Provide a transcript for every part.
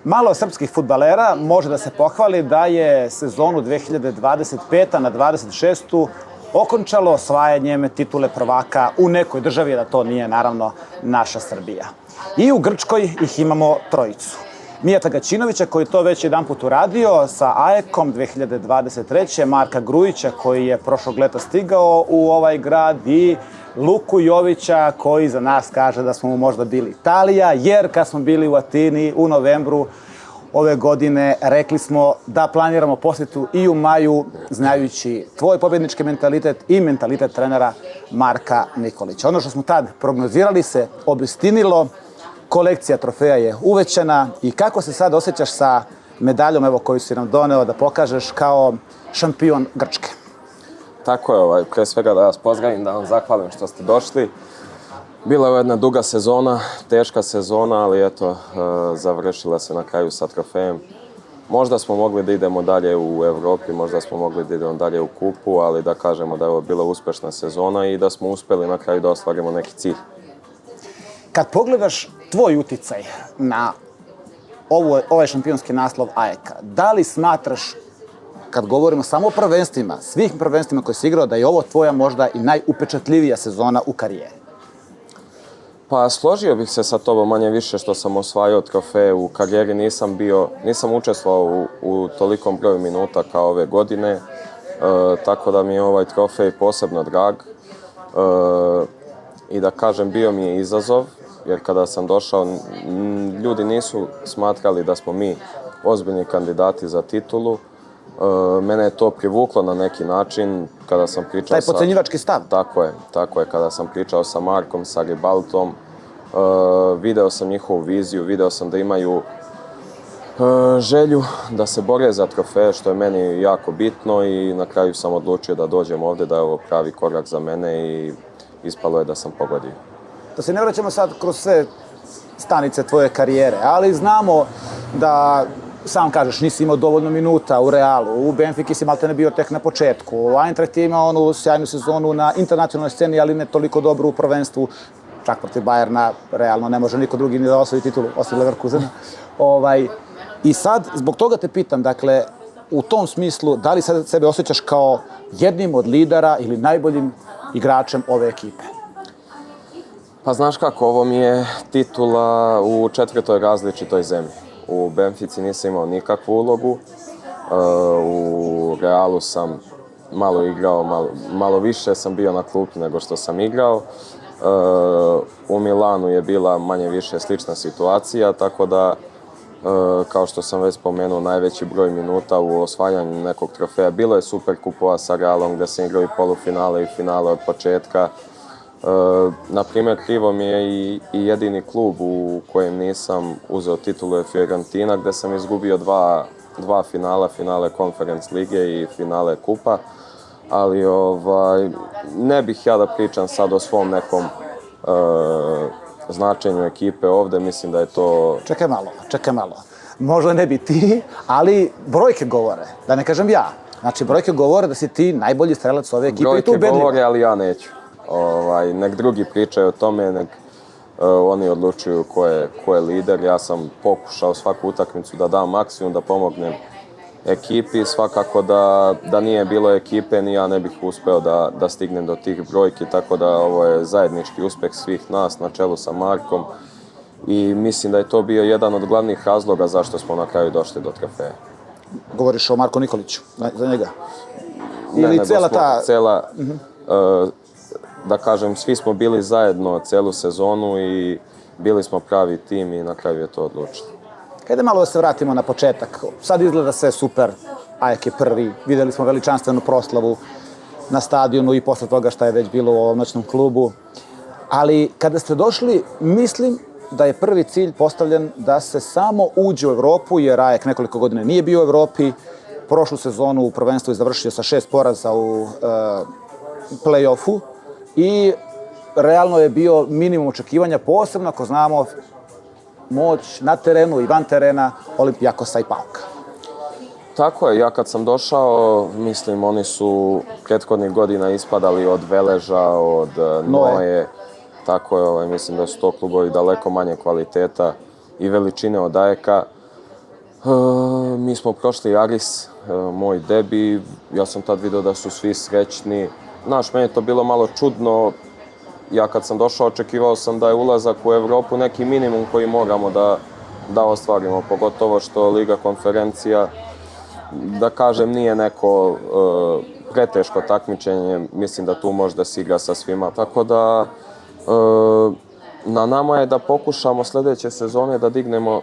Malo srpskih fudbalera može da se pohvali da je sezonu 2025. na 26. okončalo osvajanjem titule prvaka u nekoj državi, da to nije naravno naša Srbija. I u Grčkoj ih imamo trojicu. Mijata Gaćinovića koji to već jedanput uradio sa AEK-om 2023. Marka Grujića koji je prošlog leta stigao u ovaj grad i Luku Jovića koji za nas kaže da smo mu možda bili Italija, jer kad smo bili u Atini u novembru ove godine rekli smo da planiramo posjetu i u maju, znajući tvoj pobjednički mentalitet i mentalitet trenera Marka Nikolića. Ono što smo tad prognozirali se obistinilo, kolekcija trofeja je uvećana i kako se sad osjećaš sa medaljom evo koju si nam doneo da pokažeš kao šampion Grčke? Tako je, pre svega da vas pozdravim, da vam zahvalim što ste došli. Bila je jedna duga sezona, teška sezona, ali eto, završila se na kraju sa trofejem. Možda smo mogli da idemo dalje u Evropi, možda smo mogli da idemo dalje u kupu, ali da kažemo da je ovo bila uspešna sezona i da smo uspeli na kraju da ostvarimo neki cilj. Kad pogledaš tvoj uticaj na ovaj šampionski naslov AEK-a, da li smatraš, kad govorimo samo o prvenstvima, svih prvenstvima koje si igrao, da je ovo tvoja možda i najupečatljivija sezona u karijeri? Pa složio bih se sa tobom manje više što sam osvajao trofeje u karijeri, nisam učestvovao u tolikom broju minuta kao ove godine, tako da mi je ovaj trofej posebno drag i da kažem bio mi je izazov, jer kada sam došao ljudi nisu smatrali da smo mi ozbiljni kandidati za titulu. Mene je to privuklo na neki način kada sam pričao taj potcenjivački stav. Tako je, kada sam pričao sa Markom, sa Ribaltom, video sam njihovu viziju, video sam da imaju želju da se bore za trofeje, što je meni jako bitno i na kraju sam odlučio da dođem ovde, da je ovo pravi korak za mene i ispalo je da sam pogodio. Da se ne vraćamo sad kroz sve stanice tvoje karijere, ali znamo da sam kažeš, nisi imao dovoljno minuta u Realu, u Benfiki si maltene bio tek na početku, Eintracht je imao onu sjajnu sezonu na internacionalnoj sceni, ali ne toliko dobro u prvenstvu, čak protiv Bayerna, realno ne može niko drugi ni da osvoji titulu, osim Leverkusena. I sad, zbog toga te pitam, dakle, u tom smislu, da li sad sebe osjećaš kao jednim od lidera ili najboljim igračem ove ekipe? Pa znaš kako, ovo mi je titula u 4. različitoj zemlji. U Benfici nisam imao nikakvu ulogu, u Realu sam malo igrao, malo više sam bio na klupi nego što sam igrao. U Milanu je bila manje više slična situacija, tako da, kao što sam već spomenuo, najveći broj minuta u osvajanju nekog trofeja. Bilo je Superkupova sa Realom gdje sam igrao i polufinale i finale od početka. Na primjer, krivo mi je i jedini klub u kojem nisam uzeo titulu je Fiorentina, gdje sam izgubio dva finala, finale Conference lige i finale kupa, ali ne bih ja da pričam sad o svom nekom značenju ekipe ovde, mislim da je to... Čekaj malo. Možda ne bi ti, ali brojke govore, da ne kažem ja. Znači, brojke govore da si ti najbolji strelac ove ekipe i tu ubedljivo. Brojke govore, ali ja neću. Nek drugi pričaju o tome, nek oni odlučuju ko je lider. Ja sam pokušao svaku utakmicu da dam maksimum, da pomognem ekipi. Svakako da nije bilo ekipe, ni ja ne bih uspeo da stignem do tih brojki, tako da ovo je zajednički uspeh svih nas na čelu sa Markom i mislim da je to bio jedan od glavnih razloga zašto smo na kraju došli do trofeja. Govoriš o Marku Nikoliću, za njega? Ili cela da kažem, svi smo bili zajedno celu sezonu i bili smo pravi tim i na kraju je to odlučilo. Hajde malo da se vratimo na početak. Sad izgleda sve super, AEK je prvi, videli smo veličanstvenu proslavu na stadionu i posle toga šta je već bilo u ovom noćnom klubu. Ali kada ste došli, mislim da je prvi cilj postavljen da se samo uđe u Evropu, jer AEK nekoliko godina nije bio u Evropi. Prošlu sezonu u prvenstvu je završio sa 6 poraza u play-offu i realno je bio minimum očekivanja, posebno ako znamo moć na terenu i van terena Olimpijakosa i PAOK-a. Tako je, ja kad sam došao, mislim, oni su prethodnih godina ispadali od Veleža, od Noje. Tako je, mislim da su to klubovi daleko manje kvaliteta i veličine od AEK-a. Mi smo prošli Aris, moj debi, ja sam tad vidio da su svi srećni. Znaš, meni je to bilo malo čudno. Ja kad sam došao očekivao sam da je ulazak u Evropu neki minimum koji moramo da ostvarimo, pogotovo što Liga konferencija, da kažem, nije neko preteško takmičenje, mislim da tu može da se igra sa svima, tako da na nama je da pokušamo sljedeće sezone da dignemo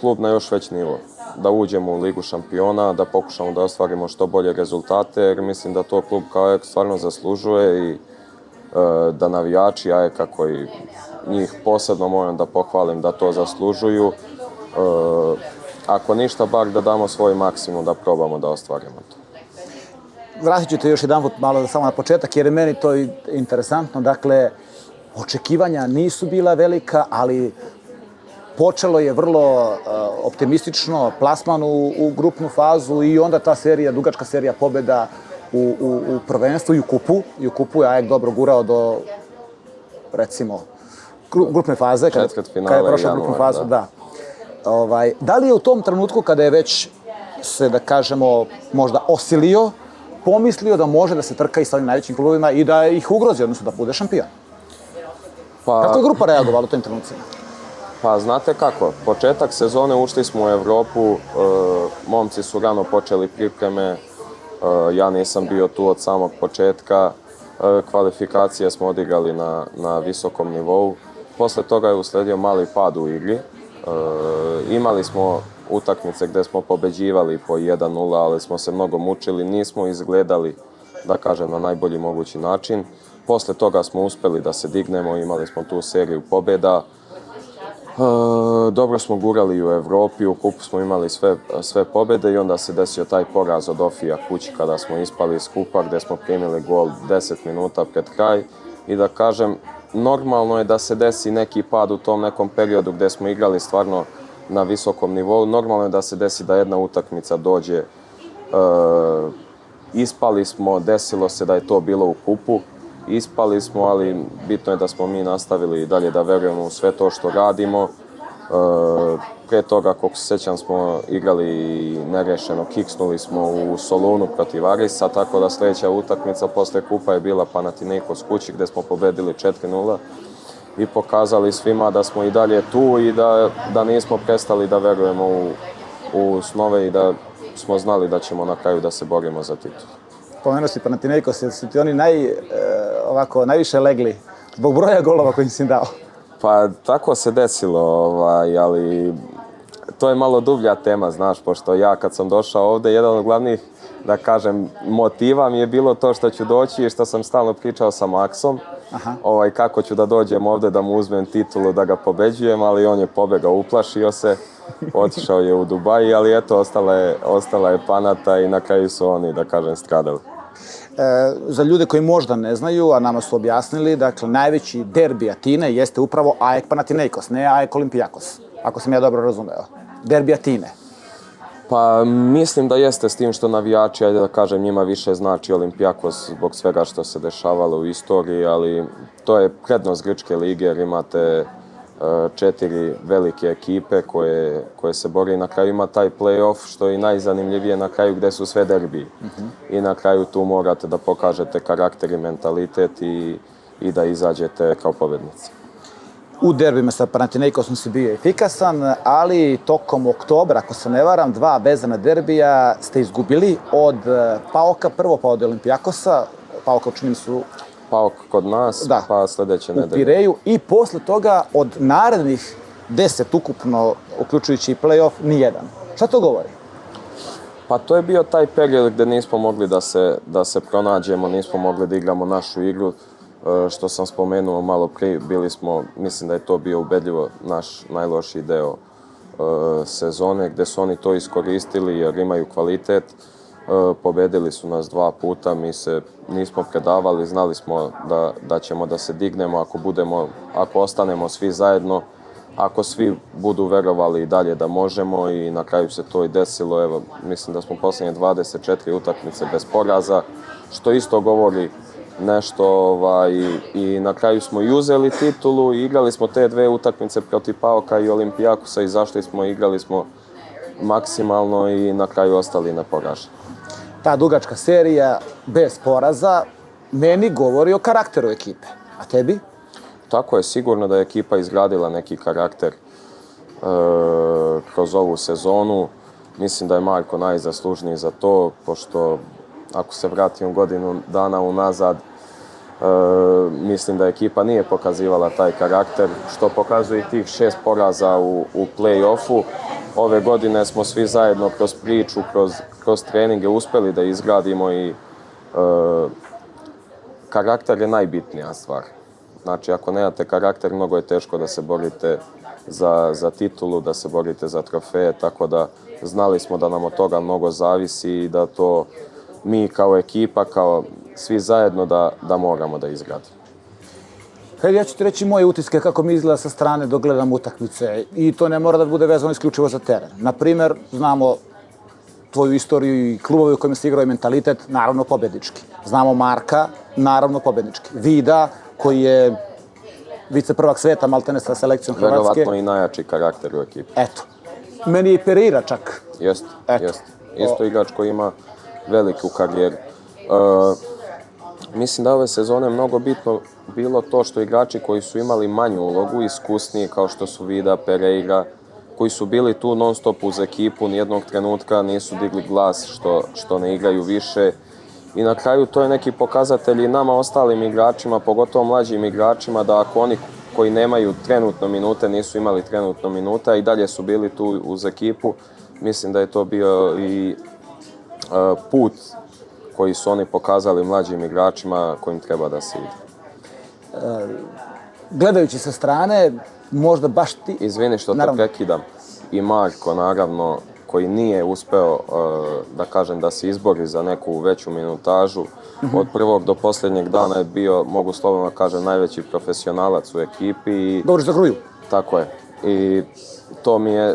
klub na još veći nivo, da uđemo u Ligu šampiona, da pokušamo da ostvarimo što bolje rezultate, jer mislim da to klub kao AEK stvarno zaslužuje i da navijači AEK-a koji njih posebno moram da pohvalim da to zaslužuju, ako ništa bar da damo svoj maksimum da probamo da ostvarimo to. Vratit ću te još jedan put malo samo na početak jer je meni to interesantno. Dakle, očekivanja nisu bila velika, ali počelo je vrlo optimistično, plasman u grupnu fazu i onda ta serija, dugačka serija pobjeda u prvenstvu i u kupu. I u kupu je AEK dobro gurao do, recimo, grupne faze. Kada je prošla grupnu fazu, da. Da li je u tom trenutku kada je već se, da kažemo, možda osilio, pomislio da može da se trka i sa ovim najvećim klubovima i da ih ugrozi, odnosno da bude šampion? Kako je grupa reagovala u tim trenucima? Pa znate kako, početak sezone ušli smo u Evropu, momci su rano počeli pripreme, ja nisam bio tu od samog početka, kvalifikacije smo odigrali na visokom nivou, posle toga je usledio mali pad u igri, imali smo utakmice gdje smo pobeđivali po 1-0, ali smo se mnogo mučili, nismo izgledali, da kažem, na najbolji mogući način. Posle toga smo uspeli da se dignemo, imali smo tu seriju pobjeda. Dobro smo gurali u Evropi, u kupu smo imali sve pobjede i onda se desio taj poraz od Ofija kući kada smo ispali iz kupa gdje smo primili gol 10 minuta pred kraj. I da kažem, normalno je da se desi neki pad u tom nekom periodu gdje smo igrali stvarno na visokom nivou. Normalno je da se desi da jedna utakmica dođe, ispali smo, desilo se da je to bilo u kupu. Ispali smo, ali bitno je da smo mi nastavili i dalje da verujemo u sve to što radimo. Prije toga, koliko se sjećam, smo igrali nerešeno, kiksnuli smo u Solunu protiv Arisa, tako da sljedeća utakmica posle kupa je bila Panathinaikos kući gdje smo pobedili 4-0 i pokazali svima da smo i dalje tu i da nismo prestali da verujemo u snove i da smo znali da ćemo na kraju da se borimo za titul. Pomenuo si Panathinaikos, jer su ti oni najviše legli zbog broja golova koji si im dao? Pa tako se desilo, ali to je malo dublja tema, znaš, pošto ja kad sam došao ovdje, jedan od glavnih, da kažem, motiva mi je bilo to što ću doći i što sam stalno pričao sa Maksom, kako ću da dođem ovdje da mu uzmem titulu, da ga pobeđujem, ali on je pobegao, uplašio se, otišao je u Dubai, ali eto, ostala je Panata i na kraju su oni, da kažem, stradali. Za ljude koji možda ne znaju, a nama su objasnili, dakle, najveći derbi Atine jeste upravo AEK Panathinaikos, ne AEK Olympiakos, ako sam ja dobro razumeo. Derbi Atine. Pa mislim da jeste, s tim što navijači, ajde da kažem, njima više znači Olympiakos zbog svega što se dešavalo u istoriji, ali to je prednost grčke lige jer imate 4 velike ekipe koje se bore i na kraju ima taj play-off što je najzanimljivije na kraju gdje su sve derbiji. I na kraju tu morate da pokažete karakter i mentalitet i da izađete kao pobednici. U derbima sa Panathinaikosom si bio efikasan, ali tokom oktobra, ako se ne varam, 2 vezana derbija ste izgubili od PAOK-a prvo, pa od Olympiakosa. PAOK učinim su PAOK kod nas, da, pa sljedeće nedelje. U Pireju i posle toga od narednih 10 ukupno, uključujući i play-off, nijedan. Šta to govori? Pa to je bio taj period gdje nismo mogli da se pronađemo, nismo mogli da igramo našu igru. Što sam spomenuo malo prije, bili smo, mislim da je to bio ubedljivo naš najlošiji deo sezone, gdje su oni to iskoristili jer imaju kvalitet. Pobedili su nas 2 puta, mi se nismo predavali, znali smo da ćemo da se dignemo ako ostanemo svi zajedno, ako svi budu verovali i dalje da možemo i na kraju se to i desilo. Evo, mislim da smo posljednje 24 utakmice bez poraza, što isto govori nešto i na kraju smo i uzeli titulu i igrali smo te 2 utakmice protiv PAOK-a i Olympiakosa, izašli smo i igrali smo maksimalno i na kraju ostali neporaženi. Ta dugačka serija bez poraza meni govori o karakteru ekipe. A tebi? Tako je, sigurno da je ekipa izgradila neki karakter kroz ovu sezonu. Mislim da je Marko najzaslužniji za to, pošto ako se vratim godinu dana unazad, mislim da ekipa nije pokazivala taj karakter, što pokazuje i tih 6 poraza u play-offu. Ove godine smo svi zajedno kroz priču, kroz treninge uspeli da izgradimo i karakter je najbitnija stvar. Znači, ako nemate karakter, mnogo je teško da se borite za titulu, da se borite za trofeje, tako da znali smo da nam od toga mnogo zavisi i da to mi kao ekipa, kao svi zajedno da moramo da izgradimo. Hajde, ja ću ti reći moje utiske kako mi izgleda sa strane dok gledam utakmice i to ne mora da bude vezano isključivo za teren. Naprimer, znamo tvoju istoriju i klubove u kojima si igrao i mentalitet, naravno pobednički. Znamo Marka, naravno pobednički. Vida, koji je viceprvak sveta, maltene sa selekcijom Hrvatske. Verovatno i najjači karakter u ekipi. Eto. Meni je Pereira čak. Jeste. Isto igrač koji ima veliku karijeru. Mislim da ove sezone mnogo bitno bilo to što igrači koji su imali manju ulogu, iskusniji kao što su Vida, Pereira, koji su bili tu non stop uz ekipu, nijednog trenutka nisu digli glas što ne igraju više. I na kraju to je neki pokazatelj i nama ostalim igračima, pogotovo mlađim igračima, da ako oni koji nemaju trenutno minute, nisu imali trenutno minuta i dalje su bili tu uz ekipu, mislim da je to bio i put koji su oni pokazali mlađim igračima kojim treba da se ide. Gledajući sa strane, možda baš ti... Izvini što te prekidam. I Marko, naravno, koji nije uspeo, da kažem, da se izbori za neku veću minutažu. Od prvog do posljednjeg dana je bio, mogu slobodno da kažem, najveći profesionalac u ekipi. Govoriš za Gruju? Tako je. I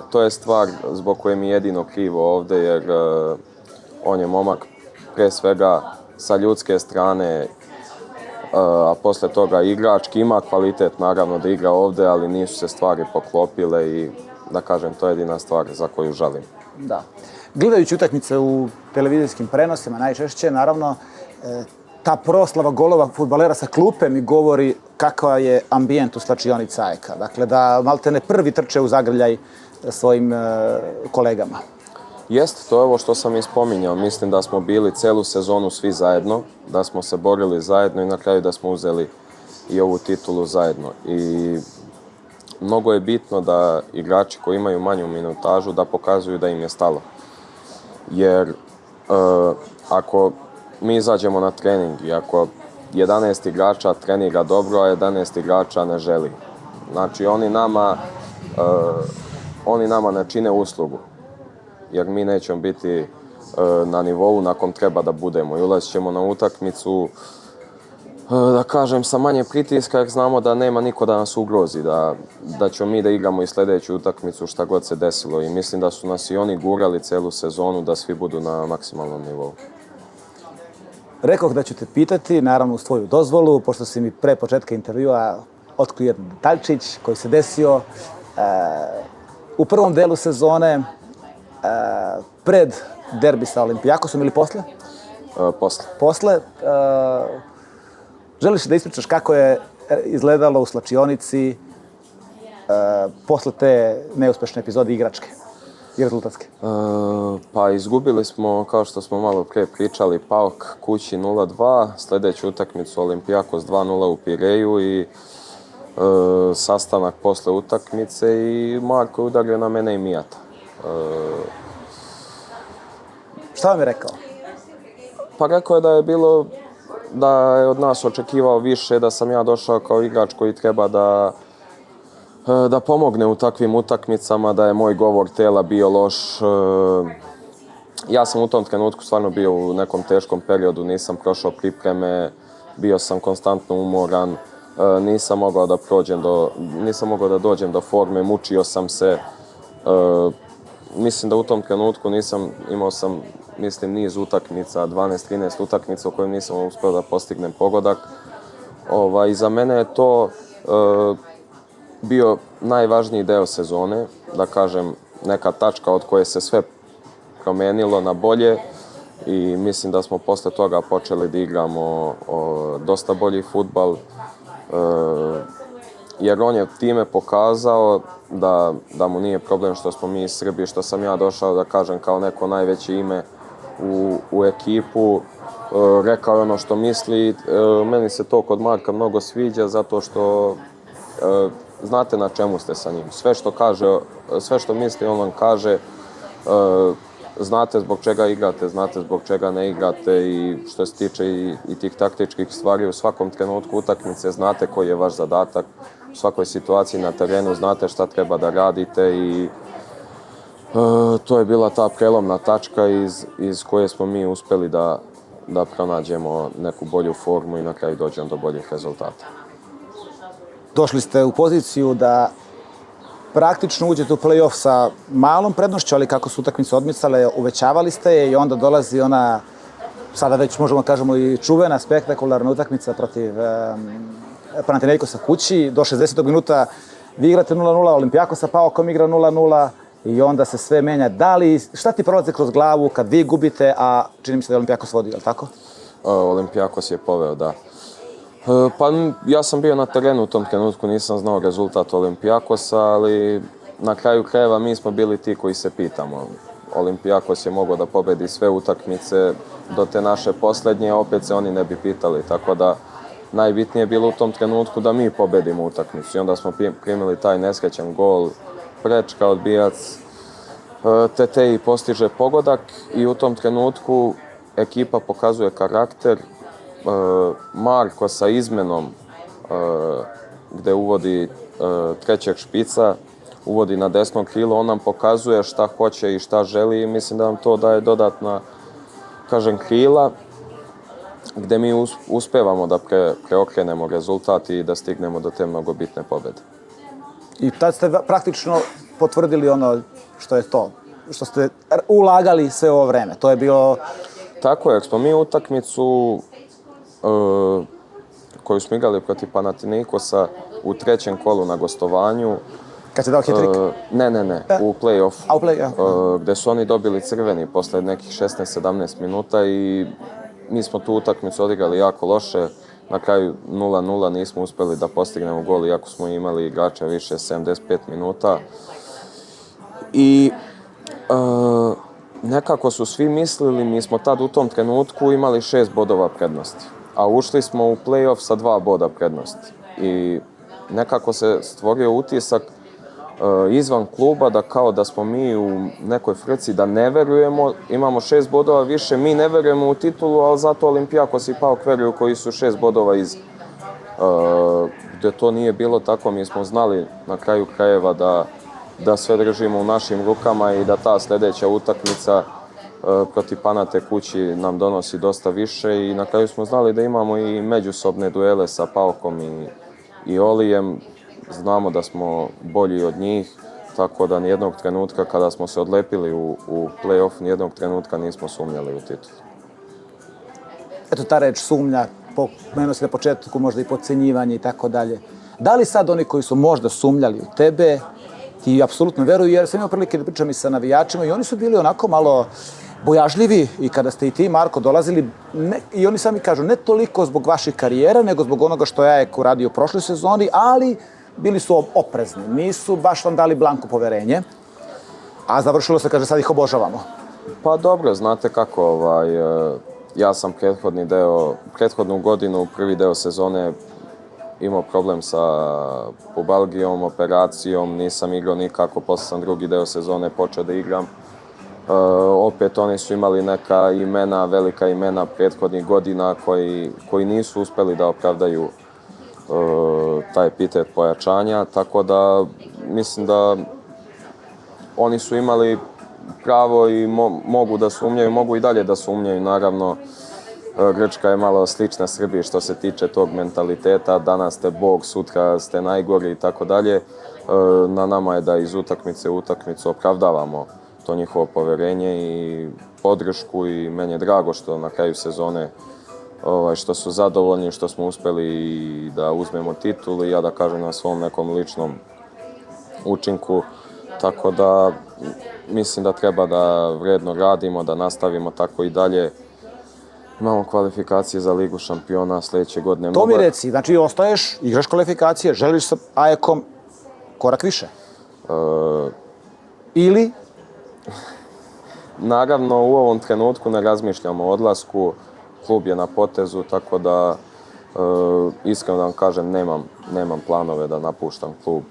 to je stvar zbog koje mi je jedino krivo ovde, jer on je momak pre svega sa ljudske strane, a posle toga igrački, ima kvalitet naravno da igra ovde, ali nisu se stvari poklopile i da kažem, to je jedina stvar za koju žalim. Da. Gledajući utakmice u televizijskim prenosima najčešće, naravno, ta proslava golova fudbalera sa klupe mi govori kakav je ambijent u slačionici AEK-a. Dakle, da maltene prvi trče u zagrljaj svojim kolegama. Jest, to je ovo što sam i spominjao. Mislim da smo bili celu sezonu svi zajedno, da smo se borili zajedno i na kraju da smo uzeli i ovu titulu zajedno. I mnogo je bitno da igrači koji imaju manju minutažu da pokazuju da im je stalo. Jer ako mi izađemo na trening i ako 11 igrača trenira dobro, a 11 igrača ne želi. Znači oni nama ne čine uslugu. Jer mi nećemo biti na nivou na kom treba da budemo. I ulazit ćemo na utakmicu, da kažem, sa manje pritiska, jer znamo da nema niko da nas ugrozi, da ćemo mi da igramo i sljedeću utakmicu šta god se desilo. I mislim da su nas i oni gurali celu sezonu da svi budu na maksimalnom nivou. Rekoh da ću te pitati, naravno uz tvoju dozvolu, pošto si mi pre početka intervjua otkrio jedan detaljčić koji se desio u prvom delu sezone, pred derbi sa Olimpijakosom ili posle? Posle. Posle. Želiš da ispričaš kako je izgledalo u slačionici posle te neuspešne epizode igračke i rezultatske? Pa izgubili smo, kao što smo malo pre pričali, PAOK kući 0-2, sljedeću utakmicu Olimpijakos 2-0 u Pireju i sastanak posle utakmice i Marko je udario na mene i Mijata. Šta vam je rekao? Pa rekao je da je od nas očekivao više, da sam ja došao kao igrač koji treba da pomogne u takvim utakmicama, da je moj govor tela bio loš. Ja sam u tom trenutku stvarno bio u nekom teškom periodu, nisam prošao pripreme, bio sam konstantno umoran, nisam mogao da dođem do forme, mučio sam se. Mislim da u tom trenutku imao sam niz utakmica, 12-13 utakmica u kojim nisam uspio da postignem pogodak. I za mene je to bio najvažniji deo sezone, da kažem, neka tačka od koje se sve promenilo na bolje i mislim da smo posle toga počeli da igramo dosta bolji fudbal, jer on je time pokazao da mu nije problem što smo mi iz Srbije, što sam ja došao da kažem kao neko najveće ime u ekipu. Rekao je ono što misli. Meni se to kod Marka mnogo sviđa zato što znate na čemu ste sa njim. Sve što kaže, sve što misli on vam kaže. Znate zbog čega igrate, znate zbog čega ne igrate i što se tiče i tih taktičkih stvari u svakom trenutku utakmice znate koji je vaš zadatak, u svakoj situaciji na terenu znate šta treba da radite i to je bila ta prelomna tačka iz koje smo mi uspeli da pronađemo neku bolju formu i na kraju dođemo do boljih rezultata. Došli ste u poziciju da praktično uđete u play-off sa malom prednošću, ali kako su utakmice odmicale, uvećavali ste je i onda dolazi ona, sada već možemo kažemo i čuvena, spektakularna utakmica protiv Panathinaikosa kući. Do 60. minuta vi igrate 0-0, Olimpijakosa PAOK igra 0-0 i onda se sve menja. Šta ti prolaze kroz glavu kad vi gubite, a čini mi se da je Olimpijakos vodio, je li tako? Olimpijakos je poveo, da. Pa ja sam bio na terenu u tom trenutku, nisam znao rezultat Olimpijakosa, ali na kraju krajeva mi smo bili ti koji se pitamo. Olimpijakos je mogao da pobedi sve utakmice do te naše posljednje, opet se oni ne bi pitali, tako da najbitnije je bilo u tom trenutku da mi pobedimo utakmicu i onda smo primili taj nesrećan gol, prečka, odbijac, Tetej postiže pogodak i u tom trenutku ekipa pokazuje karakter. Marko sa izmenom gde uvodi trećeg špica, uvodi na desno krilo, on nam pokazuje šta hoće i šta želi i mislim da nam to daje dodatna, kažem, krila gde mi uspevamo da preokrenemo rezultat i da stignemo do te mnogo bitne pobede. I tad ste praktično potvrdili ono što je to, što ste ulagali sve ovo vreme. To je bilo... Tako je, jer smo mi utakmicu koju smo igrali protiv Panathinaikosa u trećem kolu na gostovanju. Kad se dao hit-trick? Ne, u play-offu. A u play-offu? Gde su oni dobili crveni posle nekih 16-17 minuta i mi smo tu utakmicu odigrali jako loše. Na kraju 0-0 nismo uspeli da postignemo gol, iako smo imali igrača više 75 minuta. I nekako su svi mislili, mi smo tad u tom trenutku imali 6 bodova prednosti. A ušli smo u play-off sa 2 boda prednosti. I nekako se stvorio utisak izvan kluba da kao da smo mi u nekoj frci, da ne verujemo, imamo 6 bodova više, mi ne verujemo u titulu, ali zato Olimpijakos i PAOK veruju koji su 6 bodova iz. Gde to nije bilo tako, mi smo znali na kraju krajeva da sve držimo u našim rukama i da ta sljedeća utakmica protiv Panate kući nam donosi dosta više i na kraju smo znali da imamo i međusobne duele sa PAOK-om i Olijem. Znamo da smo bolji od njih, tako da nijednog trenutka kada smo se odlepili u play-off, nijednog trenutka nismo sumnjali u titul. Eto ta reč sumnja, pomenuo si na početku možda i podcenjivanje i tako dalje. Da li sad oni koji su možda sumnjali u tebe, ti apsolutno veruju, jer sam imao prilike da pričam i sa navijačima i oni su bili onako malo bojažljivi i kada ste i ti, Marko, dolazili, i oni sami kažu, ne toliko zbog vaših karijera, nego zbog onoga što ja je radio u prošloj sezoni, ali bili su oprezni, nisu baš vam dali blanko poverenje, a završilo se, kaže, sad ih obožavamo. Pa dobro, znate kako, ja sam prethodnu godinu, prvi deo sezone, imao problem sa pubalgijom, operacijom, nisam igrao nikako, posle sam drugi deo sezone počeo da igram. Opet oni su imali neka imena, velika imena prethodnih godina koji nisu uspeli da opravdaju taj epitet pojačanja, tako da mislim da oni su imali pravo i mogu da sumnjaju, mogu i dalje da sumnjaju, naravno. Grčka je malo slična Srbiji što se tiče tog mentaliteta, danas ste bog, sutra ste najgori i tako dalje. Na nama je da iz utakmice u utakmicu opravdavamo to njihovo poverenje i podršku i meni je drago što na kraju sezone što su zadovoljni, što smo uspeli da uzmemo titul i ja da kažem na svom nekom ličnom učinku. Tako da mislim da treba da vredno radimo, da nastavimo tako i dalje. Imamo kvalifikacije za Ligu šampiona sljedeće godine. To mi reci, znači ostaješ, igraš kvalifikacije, želiš sa AEK-om korak više? Ili? Naravno, u ovom trenutku ne razmišljamo o odlasku, klub je na potezu, tako da iskreno da vam kažem, nemam planove da napuštam klub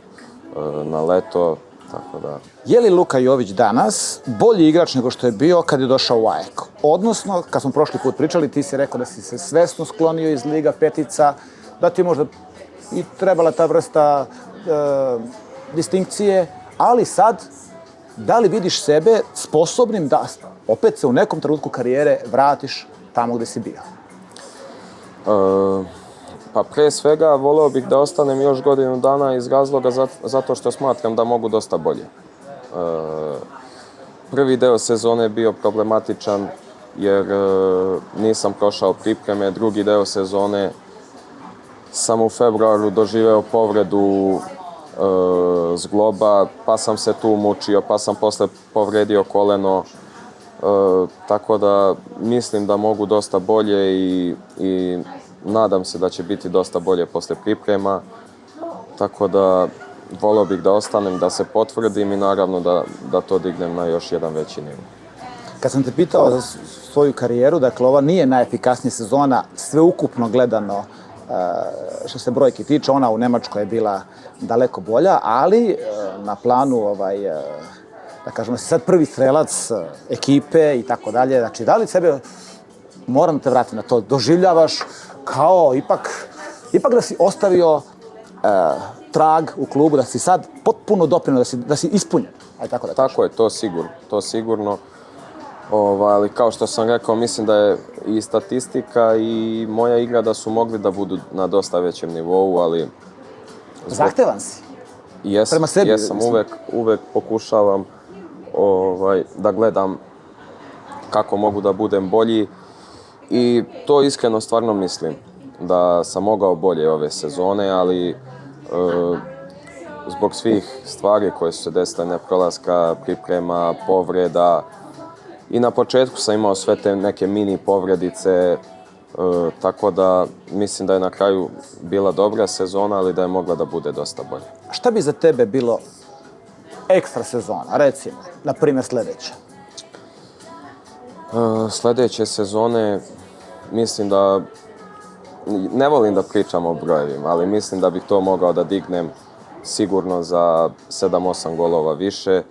na leto, tako da... Je li Luka Jović danas bolji igrač nego što je bio kad je došao u AEK? Odnosno, kad smo prošli put pričali, ti si rekao da si se svesno sklonio iz Liga petica, da ti je možda i trebala ta vrsta distinkcije, ali sad, da li vidiš sebe sposobnim da opet se u nekom trenutku karijere vratiš tamo gde si bio? Pa pre svega voleo bih da ostanem još godinu dana iz razloga zato što smatram da mogu dosta bolje. Prvi deo sezone je bio problematičan jer nisam prošao pripreme, drugi deo sezone sam u februaru doživeo povredu zgloba, pa sam se tu mučio, pa sam posle povredio koleno, tako da mislim da mogu dosta bolje i nadam se da će biti dosta bolje posle priprema, tako da volio bih da ostanem, da se potvrdim i naravno da to dignem na još jedan veći nivo. Kad sam te pitao za svoju karijeru, dakle, ova nije najefikasnija sezona, sveukupno gledano, što se brojke tiče, ona u Nemačkoj je bila daleko bolja, ali na planu, da kažemo, si sad prvi strelac ekipe i tako dalje, znači, da li sebe, moram te vratiti na to, doživljavaš kao ipak da si ostavio trag u klubu, da si sad potpuno doprineo, da si ispunjen, aj tako da kažem. Tako je, to sigurno. Ali kao što sam rekao, mislim da je i statistika i moja igra da su mogli da budu na dosta većem nivou, ali... Zahtevan si? Prema sebi? Jesam, uvek pokušavam da gledam kako mogu da budem bolji i to iskreno stvarno mislim da sam mogao bolje ove sezone, ali zbog svih stvari koje su se desile, neprolaska, priprema, povreda, i na početku sam imao sve te neke mini povredice, tako da mislim da je na kraju bila dobra sezona, ali da je mogla da bude dosta bolje. A šta bi za tebe bilo ekstra sezona, recimo, na primjer sljedeća? Sljedeće sezone, mislim da, ne volim da pričam o brojevima, ali mislim da bih to mogao da dignem sigurno za 7-8 golova više,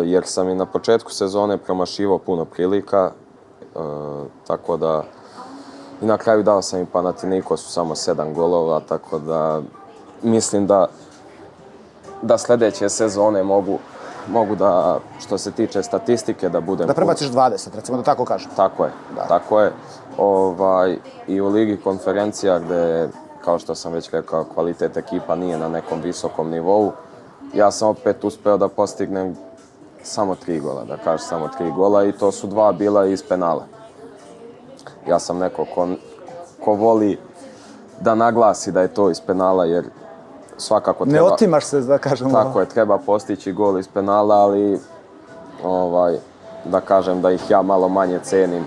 jer sam i na početku sezone promašivao puno prilika, tako da i na kraju dao sam i Panathinaikosu samo 7 golova, tako da mislim da sljedeće sezone mogu da, što se tiče statistike, da budem... Da prebaciš 20, recimo da tako kažem. Tako je. I u Ligi konferencija gde, kao što sam već rekao, kvalitet ekipa nije na nekom visokom nivou, ja sam opet uspeo da postignem samo 3 gola, da kažem samo 3 gola, i to su 2 bila iz penala. Ja sam neko ko voli da naglasi da je to iz penala, jer svakako treba... Ne otimaš se, da kažemo. Tako je, treba postići gol iz penala, ali da kažem da ih ja malo manje cenim.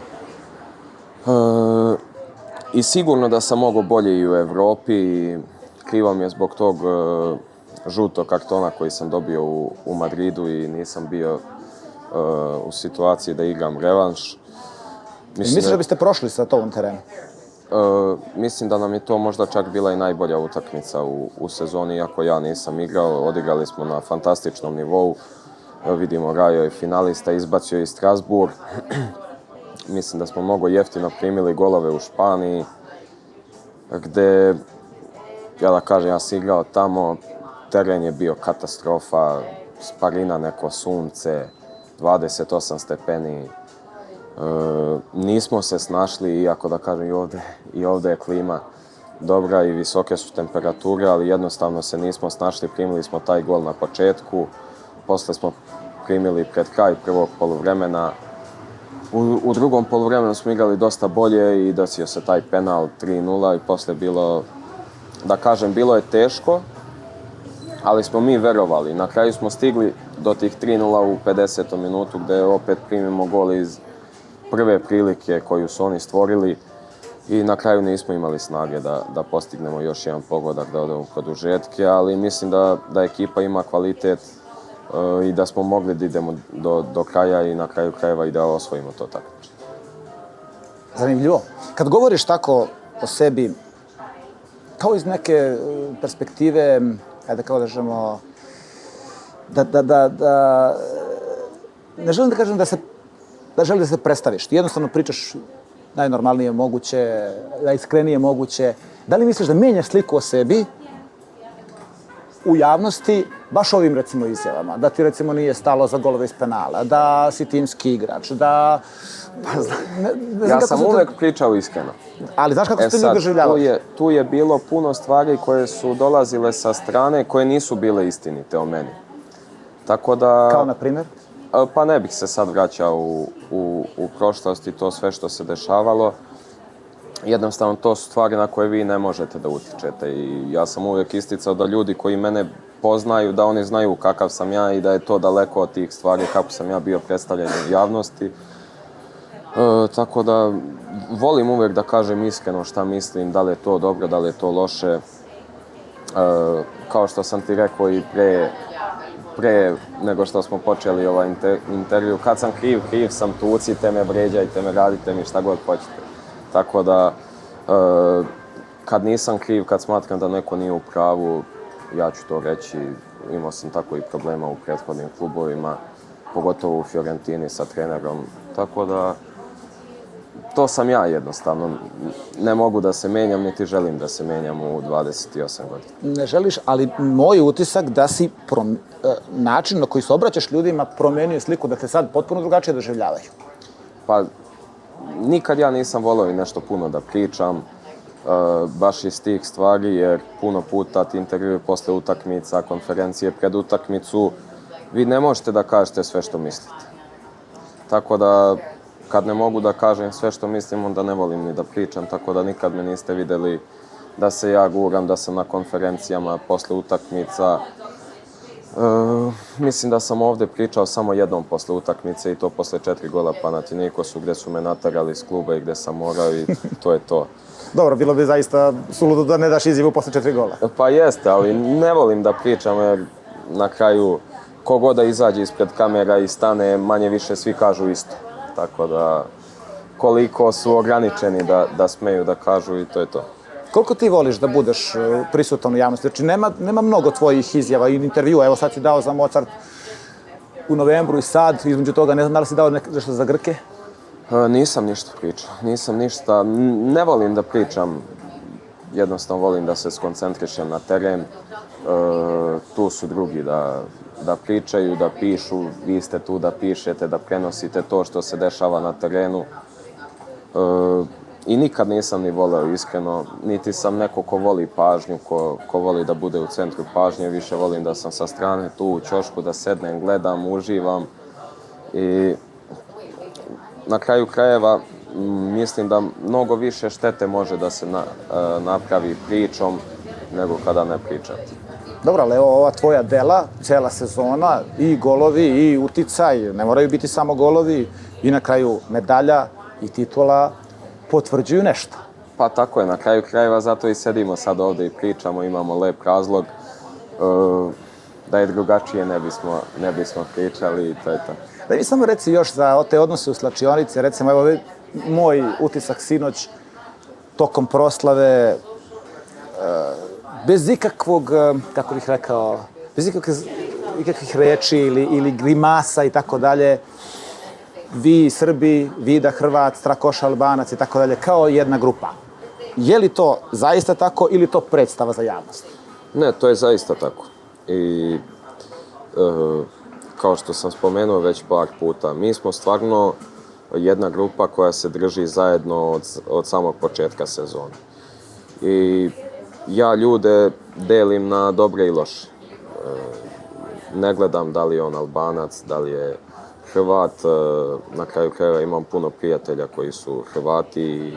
I sigurno da sam mogao bolje i u Evropi, i krivo mi je zbog tog žutog kartona koji sam dobio u Madridu i nisam bio u situaciji da igram revanš. Misliš da biste prošli sa to u terenu? Mislim da nam je to možda čak bila i najbolja utakmica u sezoni, iako ja nisam igrao. Odigrali smo na fantastičnom nivou. Vidimo, Rajo je finalista, izbacio i Strasbourg. Mislim da smo mnogo jeftino primili golove u Španiji, gde, ja sam igrao tamo, teren je bio katastrofa, sparina, neko sunce, 28 stepeni. Nismo se snašli, iako da kažem i ovdje je klima dobra i visoke su temperature, ali jednostavno se nismo snašli, primili smo taj gol na početku, posle smo primili pred kraj prvog poluvremena. U drugom poluvremenu smo igrali dosta bolje i desio se taj penal 3-0 i posle bilo, da kažem, bilo je teško, ali smo mi verovali. Na kraju smo stigli do tih 3:0 u 50. minutu gdje opet primimo gol iz prve prilike koju su oni stvorili i na kraju nismo imali snage da postignemo još jedan pogodak, da odemo u produžetke, ali mislim da ekipa ima kvalitet i da smo mogli da idemo do kraja i na kraju krajeva i da osvojimo to takmičenje. Zanimljivo. Kad govoriš tako o sebi, kao iz neke perspektive, ajde kao da želimo, ne želim da kažem da želim da se predstaviš. Ti jednostavno pričaš najnormalnije moguće, najiskrenije moguće. Da li misliš da menjaš sliku o sebi u javnosti baš ovim, recimo, izjavama? Da ti, recimo, nije stalo za golove iz penala, da si timski igrač, da... Ja sam uvek pričao iskreno. Ali znaš kako se ti ljudi doživljavaju? Tu je bilo puno stvari koje su dolazile sa strane, koje nisu bile istinite o meni. Tako da... Kao na primjer? Pa ne bih se sad vraćao u prošlost i to sve što se dešavalo. Jednostavno, to su stvari na koje vi ne možete da utičete. I ja sam uvijek isticao da ljudi koji mene poznaju, da oni znaju kakav sam ja i da je to daleko od tih stvari, kako sam ja bio predstavljen u javnosti. Tako da volim uvijek da kažem iskreno šta mislim, da li je to dobro, da li je to loše. Kao što sam ti rekao i pre nego što smo počeli ovaj intervju, kad sam kriv sam, tucite me, vređajte me, radite mi šta god hoćete. Tako da, kad nisam kriv, kad smatram da neko nije u pravu, ja ću to reći. Imao sam tako i problema u prethodnim klubovima, pogotovo u Fiorentini sa trenerom. Tako da, to sam ja jednostavno. Ne mogu da se menjam, niti želim da se menjam u 28 godina. Ne želiš, ali moj utisak da si način na koji se obraćaš ljudima promenio sliku, da te sad potpuno drugačije doživljavaju. Pa, nikad ja nisam volio i nešto puno da pričam, baš iz tih stvari, jer puno puta ti intervjui posle utakmica, konferencije pred utakmicu, vi ne možete da kažete sve što mislite. Tako da, kad ne mogu da kažem sve što mislim, onda ne volim ni da pričam, tako da nikad me niste vidjeli da se ja guram, da sam na konferencijama posle utakmica. Mislim da sam ovdje pričao samo jednom posle utakmice i to posle 4 gola Panathinaikosu gdje su me naterali iz kluba i gdje sam morao i to je to. Dobro, bilo bi zaista suludo da ne daš izjavu posle 4 gola. Pa jeste, ali ne volim da pričam jer na kraju kogod da izađe ispred kamera i stane, manje više svi kažu isto. Tako da koliko su ograničeni da smeju da kažu i to je to. Koliko ti voliš da budeš prisutan u javnosti? Znači, nema mnogo tvojih izjava i intervjua. Evo sad si dao za Mozart u novembru i sad, između toga, ne znam da li si dao nešto za Grke? Nisam ništa pričao. Nisam ništa. Ne volim da pričam. Jednostavno volim da se skoncentrišem na teren. Tu su drugi da pričaju, da pišu. Vi ste tu da pišete, da prenosite to što se dešava na terenu. I nikad nisam ni voleo iskreno, niti sam neko ko voli pažnju, ko voli da bude u centru pažnje, više volim da sam sa strane tu u ćošku, da sednem, gledam, uživam. I na kraju krajeva mislim da mnogo više štete može da se napravi pričom nego kada ne pričate. Dobro, ali evo ova tvoja dela, cela sezona, i golovi, i uticaj, ne moraju biti samo golovi, i na kraju medalja i titula, potvrđuju nešto. Pa tako je, na kraju krajeva, zato i sedimo sad ovdje i pričamo, imamo lep razlog. Da je drugačije ne bismo pričali i to je to. Da mi samo reci još za te odnose u slačionici, recimo evo moj utisak sinoć tokom proslave, bez ikakvog, kako bih rekao, bez ikakvih reči ili grimasa i tako dalje, vi Srbi, Vida Hrvat, Strakoša Albanac i tako dalje, kao jedna grupa. Je li to zaista tako ili to predstava za javnost? Ne, to je zaista tako. I kao što sam spomenuo već par puta, mi smo stvarno jedna grupa koja se drži zajedno od samog početka sezone. I ja ljude delim na dobre i loše. Ne gledam da li je on Albanac, da li je Hrvat. Na kraju krajeva imam puno prijatelja koji su Hrvati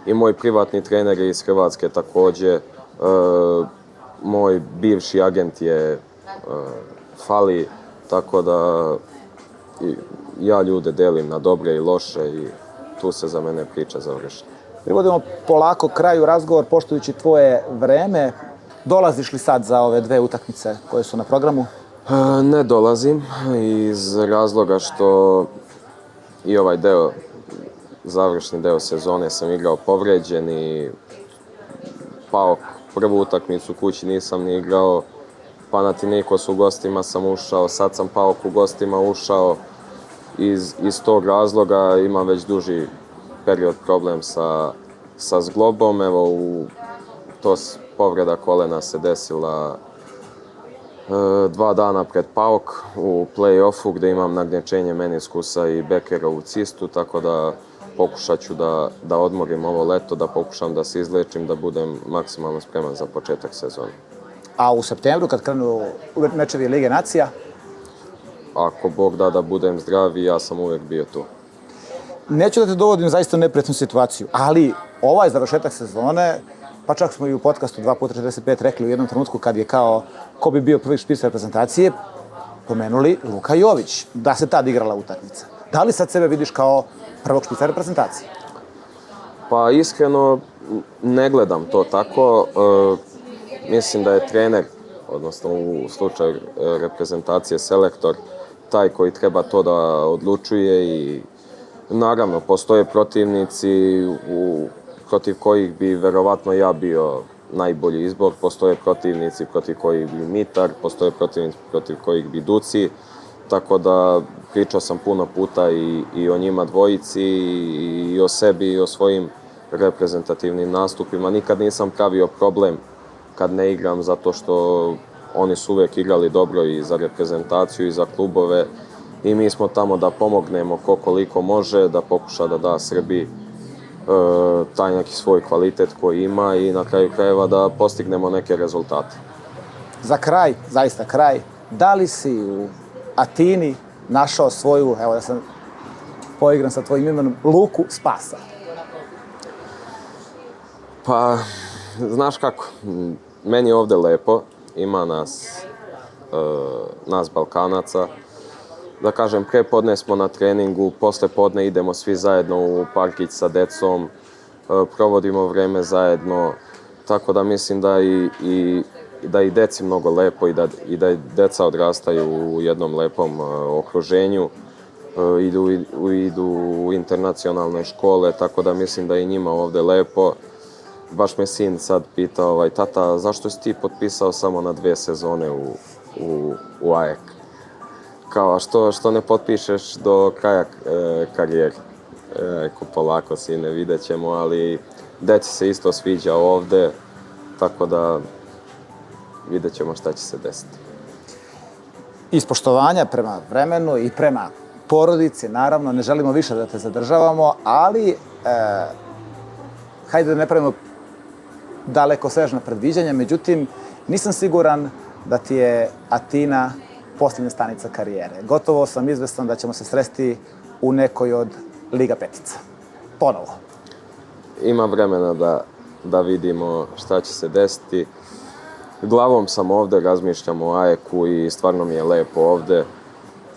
i moj privatni trener je iz Hrvatske također. moj bivši agent je fali, tako da ja ljude delim na dobre i loše i tu se za mene priča završi. Privodimo polako kraju razgovor, poštujući tvoje vreme. Dolaziš li sad za ove 2 utakmice koje su na programu? Ne dolazim iz razloga što i ovaj završni deo sezone sam igrao povređen i PAOK prvu utakmicu kući nisam ni igrao, Panathinaikos u gostima sam ušao, sad sam PAOK u gostima ušao. Iz tog razloga imam već duži period problem sa zglobom. Evo, povreda kolena se desila 2 dana pred PAOK u play-offu gdje imam nagnječenje meniskusa i Beckerovu cistu, tako da pokušat ću da odmorim ovo leto, da pokušam da se izlečim, da budem maksimalno spreman za početak sezone. A u septembru, kad krenu mečevi Lige nacija? Ako Bog da budem zdrav i ja sam uvijek bio tu. Neću da te dovodim zaista u neprijatnu situaciju, ali ovaj završetak sezone, pa čak smo i u podcastu 2x45 rekli u jednom trenutku kad je kao ko bi bio prvi špic reprezentacije, pomenuli Luka Jović, da se tad igrala utakmica. Da li sad sebe vidiš kao prvog špica reprezentacije? Pa iskreno ne gledam to tako. Mislim da je trener, odnosno u slučaju reprezentacije selektor, taj koji treba to da odlučuje i naravno postoje protivnici protiv kojih bi verovatno ja bio najbolji izbor, postoje protivnici protiv kojih bi Mitar, postoje protivnici protiv kojih bi Duci, tako da pričao sam puno puta i o njima dvojici i o sebi i o svojim reprezentativnim nastupima. Nikad nisam pravio problem kad ne igram, zato što oni su uvijek igrali dobro i za reprezentaciju i za klubove i mi smo tamo da pomognemo ko koliko može, da pokuša da da Srbiji taj neki svoj kvalitet koji ima i na kraju krajeva da postignemo neke rezultate. Za kraj, zaista kraj, da li si u Atini našao svoju, evo da sam poigran sa tvojim imenom, luku spasa? Pa, znaš kako, meni je ovdje lepo, ima nas Balkanaca. Da kažem, pre podne smo na treningu, posle podne idemo svi zajedno u parkić sa decom, provodimo vreme zajedno, tako da mislim da i deci mnogo lepo i da deca odrastaju u jednom lepom okruženju, idu u internacionalne škole, tako da mislim da i njima ovdje lepo. Baš me sin sad pitao, tata, zašto si ti potpisao samo na 2 sezone u AEK? Kao, što ne potpišeš do kraja karijere? Rekao, polako sine, vidjet ćemo, ali deci se isto sviđa ovde, tako da vidjet ćemo šta će se desiti. Iz poštovanja prema vremenu i prema porodici, naravno, ne želimo više da te zadržavamo, ali hajde da ne pravimo dalekosežna predviđanja, međutim, nisam siguran da ti je Atina posljednja stanica karijere. Gotovo sam izvestan da ćemo se sresti u nekoj od Liga petica. Ponovo. Ima vremena da vidimo šta će se desiti. Glavom sam ovde, razmišljam o AEK-u i stvarno mi je lepo ovde,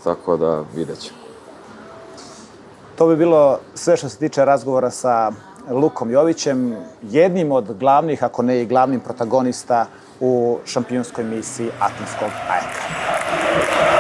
tako da vidjet ćemo. To bi bilo sve što se tiče razgovora sa Lukom Jovićem, jednim od glavnih, ako ne i glavnim protagonista u šampionskoj misiji Atinskog AEK-a.